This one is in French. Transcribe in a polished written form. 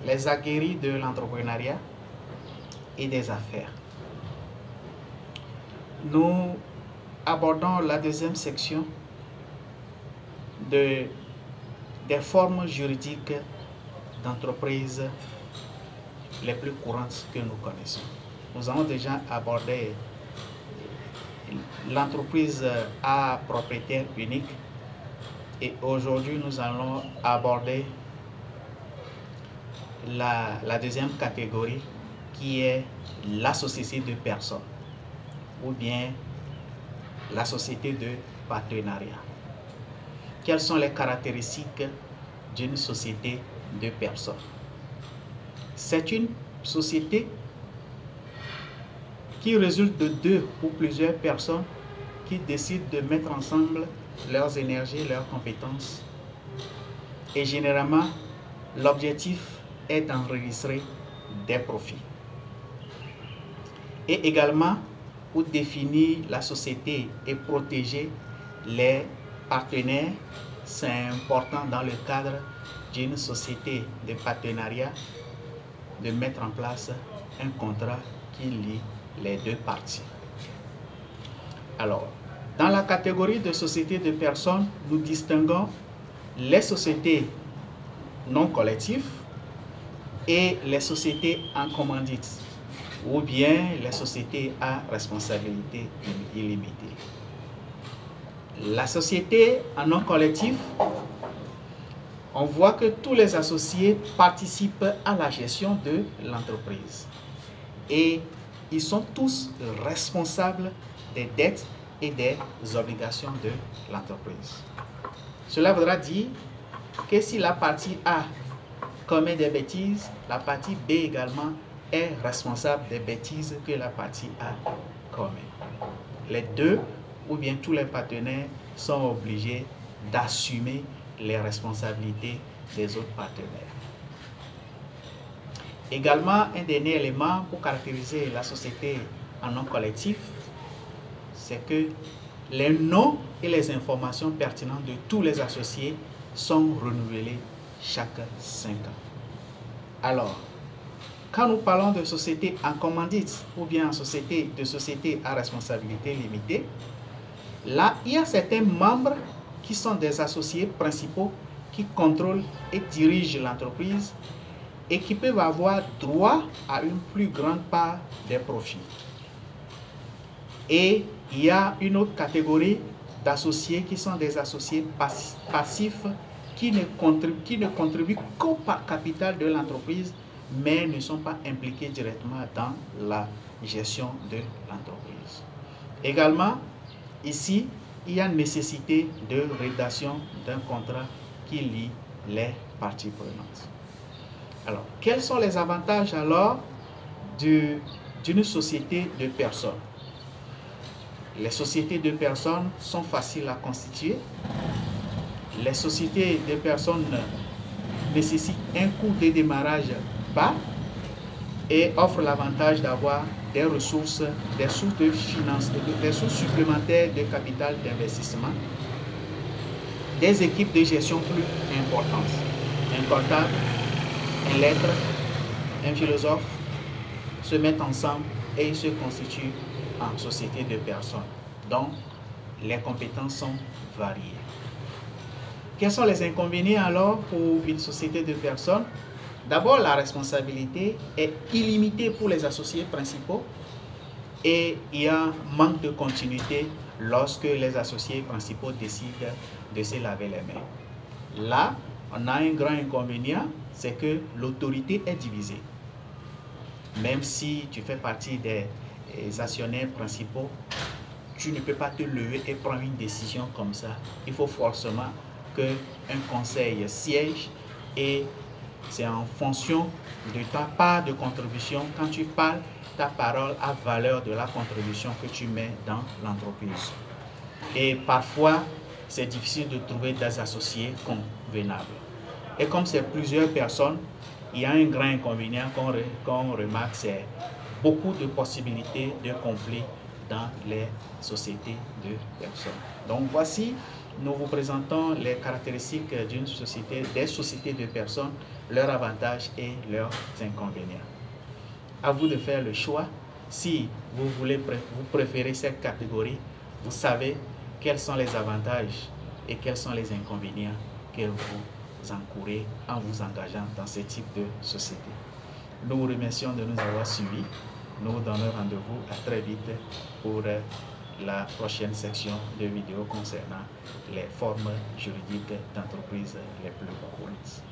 les aguerris de l'entrepreneuriat et des affaires. Nous abordons la deuxième section des formes juridiques d'entreprise les plus courantes que nous connaissons. Nous avons déjà abordé l'entreprise à propriétaire unique et aujourd'hui nous allons aborder la deuxième catégorie qui est la société de personnes ou bien la société de partenariat. Quelles sont les caractéristiques d'une société de personnes? C'est une société qui résulte de deux ou plusieurs personnes qui décident de mettre ensemble leurs énergies, leurs compétences. Et généralement, l'objectif est d'enregistrer des profits. Et également, pour définir la société et protéger les partenaires, c'est important dans le cadre d'une société de partenariat de mettre en place un contrat qui lie les deux parties. Alors, dans la catégorie de sociétés de personnes, nous distinguons les sociétés non collectives et les sociétés en commandite ou bien les sociétés à responsabilité illimitée. La société en non collectif, on voit que tous les associés participent à la gestion de l'entreprise et ils sont tous responsables des dettes et des obligations de l'entreprise. Cela voudra dire que si la partie A commet des bêtises, la partie B également est responsable des bêtises que la partie A commet. Les deux ou bien tous les partenaires sont obligés d'assumer les responsabilités des autres partenaires. Également, un dernier élément pour caractériser la société en non collectif, c'est que les noms et les informations pertinentes de tous les associés sont renouvelés chaque 5 ans. Alors, quand nous parlons de société en commandite ou bien de société à responsabilité limitée, là, il y a certains membres qui sont des associés principaux qui contrôlent et dirigent l'entreprise et qui peuvent avoir droit à une plus grande part des profits. Et il y a une autre catégorie d'associés qui sont des associés passifs qui ne contribuent qu'au capital de l'entreprise mais ne sont pas impliqués directement dans la gestion de l'entreprise. Également, ici, il y a nécessité de rédaction d'un contrat qui lie les parties prenantes. Alors, quels sont les avantages alors d'une société de personnes? Les sociétés de personnes sont faciles à constituer. Les sociétés de personnes nécessitent un coût de démarrage bas et offrent l'avantage d'avoir des ressources, des sources de finance, des sources supplémentaires de capital d'investissement, des équipes de gestion plus importantes, un comptable, un lettre, un philosophe se mettent ensemble et ils se constituent en société de personnes. Donc, les compétences sont variées. Quels sont les inconvénients alors pour une société de personnes? D'abord, la responsabilité est illimitée pour les associés principaux et il y a un manque de continuité lorsque les associés principaux décident de se laver les mains. Là, on a un grand inconvénient, c'est que l'autorité est divisée. Même si tu fais partie des actionnaires principaux, tu ne peux pas te lever et prendre une décision comme ça. Il faut forcément qu'un conseil siège et c'est en fonction de ta part de contribution. Quand tu parles, ta parole a valeur de la contribution que tu mets dans l'entreprise. Et parfois, c'est difficile de trouver des associés convenables. Et comme c'est plusieurs personnes, il y a un grand inconvénient qu'on remarque, c'est beaucoup de possibilités de conflits dans les sociétés de personnes. Donc voici, nous vous présentons les caractéristiques d'une société, des sociétés de personnes leurs avantages et leurs inconvénients. À vous de faire le choix. Si vous préférez cette catégorie, vous savez quels sont les avantages et quels sont les inconvénients que vous encourez en vous engageant dans ce type de société. Nous vous remercions de nous avoir suivis. Nous vous donnons rendez-vous à très vite pour la prochaine section de vidéos concernant les formes juridiques d'entreprise les plus courantes.